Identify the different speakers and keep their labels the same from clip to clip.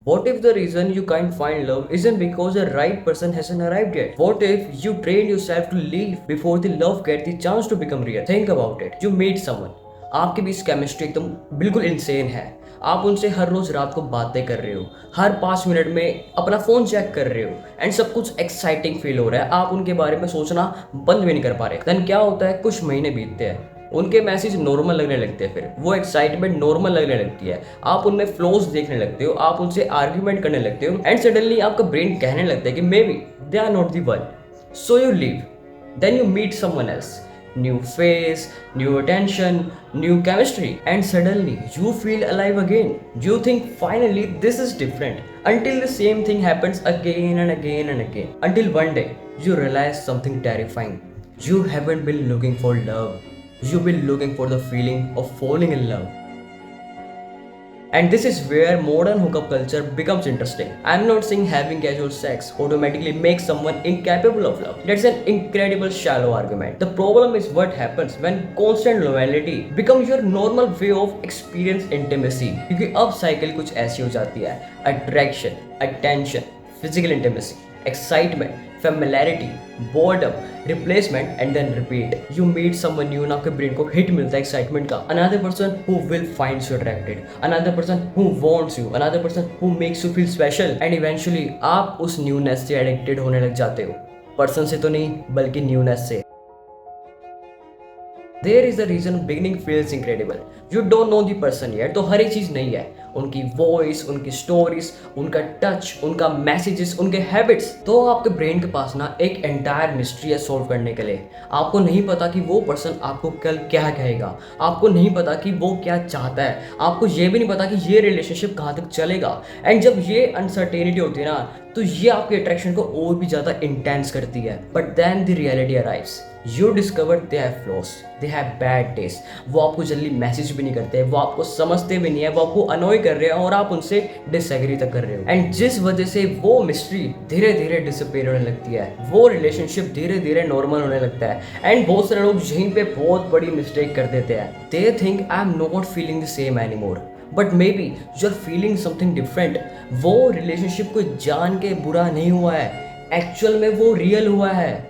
Speaker 1: What if the reason you can't find love isn't because the right person hasn't arrived yet? What if you train yourself to leave before the love gets the chance to become real? Think about it. You meet someone. आपके बीच chemistry एकदम बिल्कुल insane है। आप उनसे हर रोज रात को बातें कर रहे हो, हर 5 मिनट में अपना फोन चेक कर रहे हो एंड सब कुछ एक्साइटिंग फील हो रहा है। आप उनके बारे में सोचना बंद भी नहीं कर पा रहे। देन क्या होता है, कुछ महीने बीतते हैं, उनके मैसेज नॉर्मल लगने लगते हैं, फिर वो एक्साइटमेंट नॉर्मल लगने लगती है, आप उनमें फ्लोज देखने लगते हो, आप उनसे आर्ग्यूमेंट करने लगते हो एंड सडनली आपका ब्रेन कहने लगता है कि maybe they are not the one, so you leave. Then you meet someone else, new face, new attention, new chemistry, and suddenly you feel alive again. You think finally this is different, until the same thing happens again and again and again, until one day you realize something terrifying. You haven't been looking for love, you've been looking for the feeling of falling in love. And this is where modern hookup culture becomes interesting. I'm not saying having casual sex automatically makes someone incapable of love. That's an incredible shallow argument. The problem is what happens when constant loyalty becomes your normal way of experience intimacy. क्योंकि अब cycle कुछ ऐसी हो जाती है, attraction, attention, physical intimacy, excitement, familiarity, boredom, replacement and then repeat. You meet someone new, आपके brain को hit मिलता है एक्साइटमेंट का. Another person who will find you attracted, another person who wants you, another person who makes you feel special and eventually आप उस newness से addicted होने लग जाते हो. पर्सन से तो नहीं बल्कि न्यूनेस से. There is a reason beginning feels incredible. You don't know the person yet, तो हर एक चीज़ नहीं है. उनकी वॉइस, उनकी स्टोरीज, उनका टच, उनका मैसेजेस, उनके हैबिट्स. तो आपके ब्रेन के पास ना एक एंटायर मिस्ट्री है सॉल्व करने के लिए. आपको नहीं पता कि वो पर्सन आपको कल क्या कहेगा, आपको नहीं पता कि वो क्या चाहता है, आपको ये भी नहीं पता कि ये रिलेशनशिप कहाँ तक चलेगा. एंड जब ये अनसर्टेनिटी होती है ना, तो ये आपके अट्रैक्शन को और भी ज़्यादा इंटेंस करती है. But then the reality arrives. You discover they have flaws, they have bad taste. वो आपको जल्दी मैसेज भी नहीं करते, वो आपको समझते भी नहीं है, वो आपको अनॉय कर रहे हैं और आप उनसे डिसएग्री तक कर रहे हो. एंड जिस वजह से वो मिस्ट्री धीरे धीरे डिसअपीयर होने लगती है, वो रिलेशनशिप धीरे धीरे नॉर्मल होने लगता है. एंड बहुत सारे लोग यहीं पे बहुत बड़ी मिस्टेक कर देते हैं. They think I am not feeling the same anymore. But maybe you are feeling something different. वो रिलेशनशिप को जान के बुरा नहीं हुआ है, एक्चुअल में वो रियल हुआ है.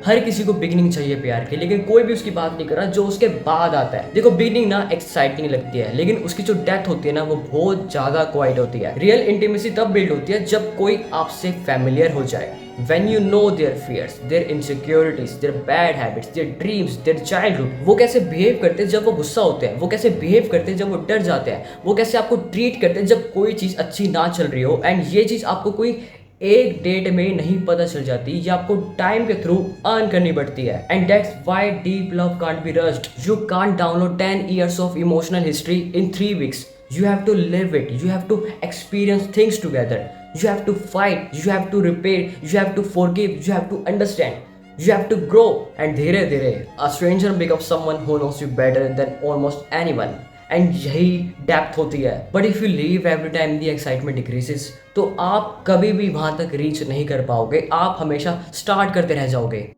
Speaker 1: हर किसी को बिगिनिंग चाहिए प्यार की, लेकिन कोई भी उसकी बात नहीं कर रहा जो उसके बाद आता है. देखो बिगिनिंग ना एक्साइटिंग लगती है, लेकिन उसकी जो डेथ होती है ना वो बहुत ज्यादा क्वाइट होती है. रियल इंटीमेसी तब बिल्ड होती है जब कोई आपसे फैमिलियर हो जाए. When you know their fears, their insecurities, their bad habits, their dreams, their childhood, वो कैसे बिहेव करते हैं जब वो गुस्सा होते हैं, वो कैसे बिहेव करते हैं जब वो डर जाते हैं, वो कैसे आपको ट्रीट करते हैं जब कोई चीज़ अच्छी ना चल रही हो. एंड ये चीज़ आपको कोई एक डेट में नहीं पता चल जाती, ये आपको टाइम के थ्रू अर्न करनी पड़ती है. And that's why deep love can't be rushed. You can't download 10 years of emotional history in 3 weeks. You have to live it, you have to experience things together, you have to fight, you have to repair, you have to forgive, you have to understand, you have to grow. And धीरे धीरे a stranger becomes someone who knows you better than almost anyone. And यही depth होती है. But if you leave every time the excitement decreases, तो आप कभी भी वहां तक रीच नहीं कर पाओगे, आप हमेशा स्टार्ट करते रह जाओगे.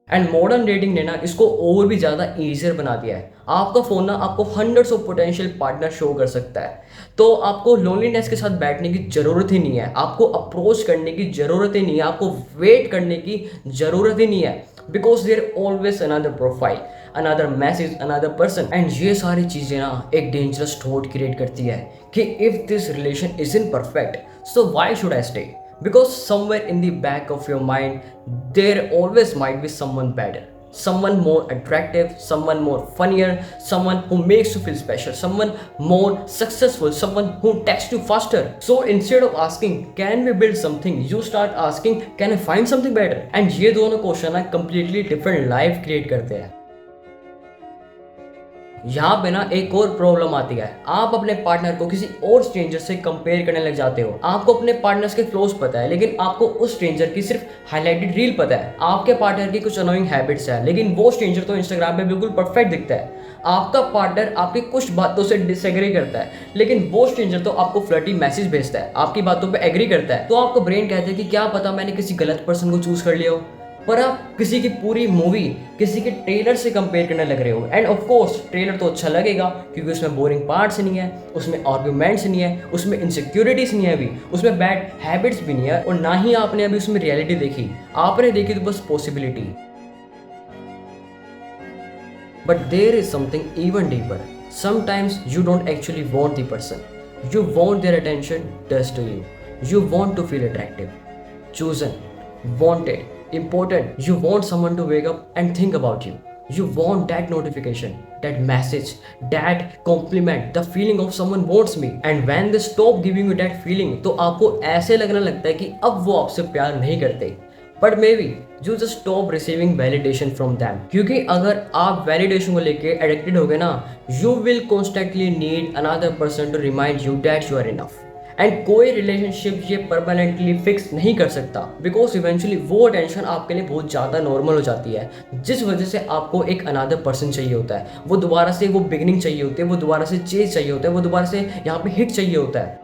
Speaker 1: एंड मॉडर्न डेटिंग ने ना इसको और भी ज़्यादा ईजियर बना दिया है. आपका फ़ोन ना आपको hundreds of potential partner show कर सकता है, तो आपको लोनलीनेस के साथ बैठने की ज़रूरत ही नहीं है, आपको अप्रोच करने की ज़रूरत ही नहीं है, आपको वेट करने की ज़रूरत ही नहीं है. Because there always another profile, another message, another person. And ये सारी चीज़ें ना एक डेंजरस थॉट क्रिएट करती है कि if this relation is in perfect, so why should I stay? Because somewhere in the back of your mind, there always might be someone better, someone more attractive, someone more funnier, someone who makes you feel special, someone more successful, someone who texts you faster. So instead of asking, can we build something, you start asking, can I find something better? And ये दोनों question ना completely different life create करते हैं. यहाँ पे ना एक और प्रॉब्लम आती है. आप अपने पार्टनर को किसी और स्ट्रेंजर से कंपेयर करने लग जाते हो. आपको अपने पार्टनर्स के फ्लॉज पता है, लेकिन आपको उस स्ट्रेंजर की सिर्फ हाईलाइटेड रील पता है. आपके पार्टनर की कुछ अनोइंग हैबिट्स है, लेकिन वो स्ट्रेंजर तो इंस्टाग्राम पे बिल्कुल परफेक्ट दिखता है. आपका पार्टनर आपकी कुछ बातों से डिसएग्री करता है, लेकिन वो स्ट्रेंजर तो आपको फ्लर्टी मैसेज भेजता है, आपकी बातों पे एग्री करता है. तो आपको ब्रेन कहता है कि क्या पता मैंने किसी गलत पर्सन को चूज कर लिया हो. पर आप किसी की पूरी मूवी किसी के ट्रेलर से कंपेयर करने लग रहे हो। एंड ऑफ कोर्स ट्रेलर तो अच्छा लगेगा क्योंकि उसमें बोरिंग पार्ट्स नहीं है, उसमें आर्ग्यूमेंट्स नहीं है, उसमें इनसिक्योरिटीज नहीं है, अभी उसमें बैड हैबिट्स भी नहीं है, और ना ही आपने अभी उसमें रियलिटी देखी, आपने देखी तो बस possibility. But there is something even deeper. Sometimes you don't actually want the person. You want their attention just to you. You want to feel attractive, chosen, wanted, important. You want someone to wake up and think about you. You want that notification, that message, that compliment, the feeling of someone wants me. And when they stop giving you that feeling, तो आपको ऐसे लगने लगता है कि अब वो आपसे प्यार नहीं करते। But maybe you just stop receiving validation from them, क्योंकि अगर आप वैलिडेशन को लेके एडिक्टेड हो गए ना, you will constantly need another person to remind you that you are enough. And कोई रिलेशनशिप ये परमानेंटली फिक्स नहीं कर सकता, बिकॉज इवेंचुअली वो टेंशन आपके लिए बहुत ज़्यादा नॉर्मल हो जाती है, जिस वजह से आपको एक अनदर पर्सन चाहिए होता है, वो दोबारा से वो बिगनिंग चाहिए होती है, वो दोबारा से चेज चाहिए होता है, वो दोबारा से यहाँ पे हिट चाहिए होता है।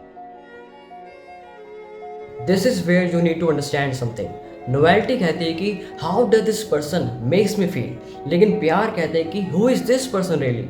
Speaker 1: This is where you need to understand something. Novelty कहती है कि how does this person makes me feel, लेकिन प्यार कहते हैं कि who is this person really.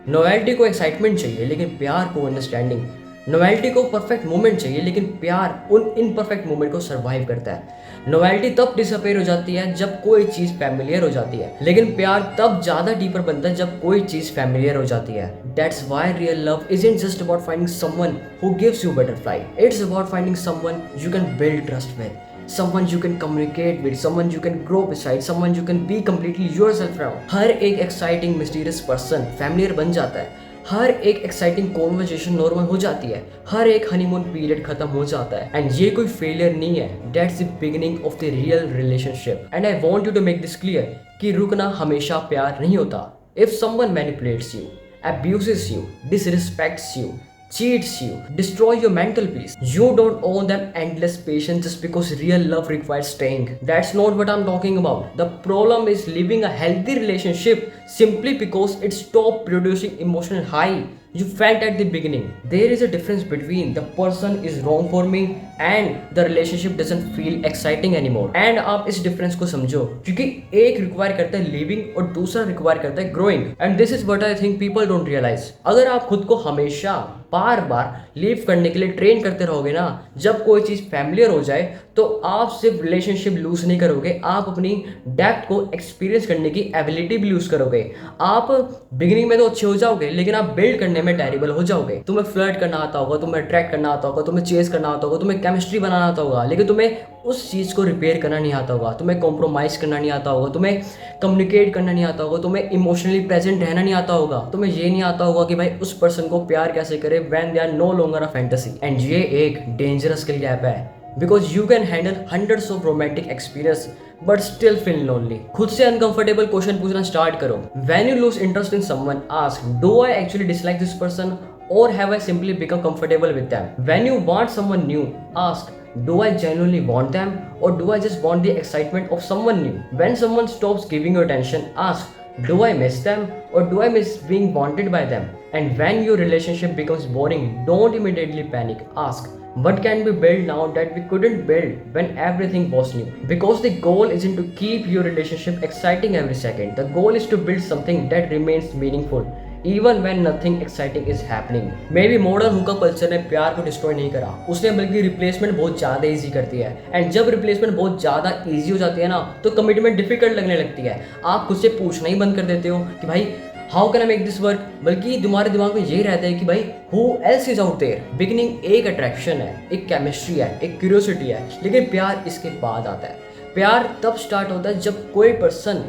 Speaker 1: Novelty को एक्साइटमेंट चाहिए लेकिन प्यार को अंडरस्टैंडिंग। नोवेल्टी को परफेक्ट मोमेंट चाहिए लेकिन प्यार उन इनपरफेक्ट मोमेंट को सर्वाइव करता है। नोवेल्टी तब डिसअपेयर हो जाती है जब कोई चीज़ फैमिलियर हो जाती है, लेकिन प्यार तब ज़्यादा डीपर बनता है जब कोई चीज़ फैमिलियर हो जाती है। That's why real love isn't just about finding someone who gives you butterfly. It's about finding someone you can build trust with, someone you can communicate with, someone you can grow beside, someone you can be completely yourself around. हर एक exciting mysterious person familiar बन जाता है, हर एक exciting conversation normal हो जाती है, हर एक honeymoon period खत्म हो जाता है। एंड ये कोई फेलियर नहीं है, that's the beginning of the real relationship. And I want you to make this clear कि रुकना हमेशा प्यार नहीं होता। If someone manipulates you, abuses you, disrespects you, cheats you, destroy your mental peace, you don't owe them endless patience just because real love requires staying. That's not what I'm talking about. The problem is living a healthy relationship simply because it stopped producing emotional high you felt at the beginning. There is a difference between the person is wrong for me and the relationship doesn't feel exciting anymore. And आप इस difference को समझो, क्योंकि एक require करता है living और दूसरा रिक्वायर करता है growing. And this is what I think people don't realize. अगर आप खुद को हमेशा बार बार लीव करने के लिए ट्रेन करते रहोगे ना, जब कोई चीज़ फैमिलियर हो जाए तो आप सिर्फ रिलेशनशिप लूज नहीं करोगे, आप अपनी डेप्थ को एक्सपीरियंस करने की एबिलिटी भी लूज करोगे। आप बिगिनिंग में तो अच्छे हो जाओगे लेकिन आप बिल्ड करने में टेरिबल हो जाओगे। तुम्हें फ्लर्ट करना आता होगा, तुम्हें अट्रैक्ट करना आता होगा, तुम्हें चेस करना आता होगा, तुम्हें केमिस्ट्री बनाना आता होगा, लेकिन तुम्हें उस चीज़ को रिपेयर करना नहीं आता होगा, तुम्हें कॉम्प्रोमाइज करना नहीं आता होगा, तुम्हें कम्युनिकेट करना नहीं आता होगा, तुम्हें इमोशनली प्रेजेंट रहना नहीं आता होगा, तुम्हें ये नहीं आता होगा कि भाई उस पर्सन को प्यार कैसे करे when they are no longer a fantasy. And ये एक डेंजरस स्किल गैप है, because you can handle hundreds of romantic experience but still feel lonely. खुद से अनकंफर्टेबल क्वेश्चन पूछना स्टार्ट करो। When you lose interest in someone, ask do I actually dislike this person or have I simply become comfortable with them? When you want someone new, ask, do I genuinely want them or do I just want the excitement of someone new? When someone stops giving you attention, ask, do I miss them or do I miss being wanted by them? And when your relationship becomes boring, don't immediately panic. Ask, what can be built now that we couldn't build when everything was new? Because the goal isn't to keep your relationship exciting every second. The goal is to build something that remains meaningful even when nothing exciting is happening. May be modern hookup culture ने प्यार को destroy नहीं करा, उसने बल्कि replacement बहुत ज़्यादा easy कर दिया है। एंड जब रिप्लेसमेंट बहुत ज़्यादा ईजी हो जाती है ना, तो कमिटमेंट डिफिकल्ट लगने लगती है। आप खुद से पूछना ही बंद कर देते हो कि भाई how can I make this work, बल्कि तुम्हारे दिमाग में यही रहता है कि भाई who else is out there. Beginning एक अट्रैक्शन है, एक केमिस्ट्री है, एक क्यूरियोसिटी है, लेकिन प्यार इसके बाद आता है। प्यार तब स्टार्ट होता है जब कोई पर्सन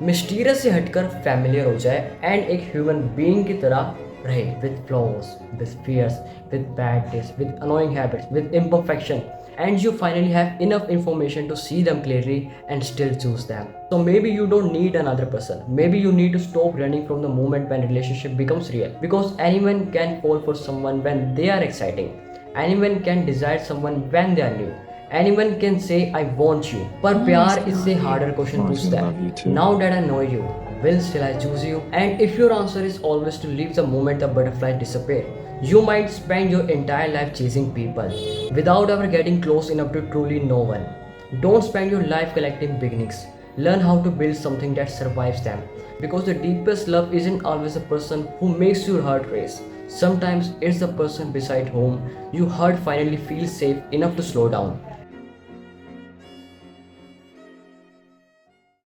Speaker 1: मिस्टीरियस से हटकर फैमिलियर हो जाए एंड एक ह्यूमन बीइंग की तरह रहे, with flaws, with fears, with bad days, with annoying habits, with imperfection, and you finally have enough information to see them clearly and still choose them. So maybe you don't need another person. Maybe you need to stop running from the moment when relationship becomes real, because anyone can fall for someone when they are exciting. Anyone can desire someone when they are new. Anyone can say I want you, पर प्यार इससे harder question पूछता है. Now that I know you, will still I choose you? And if your answer is always to leave the moment the butterfly disappear, you might spend your entire life chasing people without ever getting close enough to truly know one. Don't spend your life collecting beginnings. Learn how to build something that survives them. Because the deepest love isn't always the person who makes your heart race. Sometimes it's the person beside whom your heart finally feels safe enough to slow down.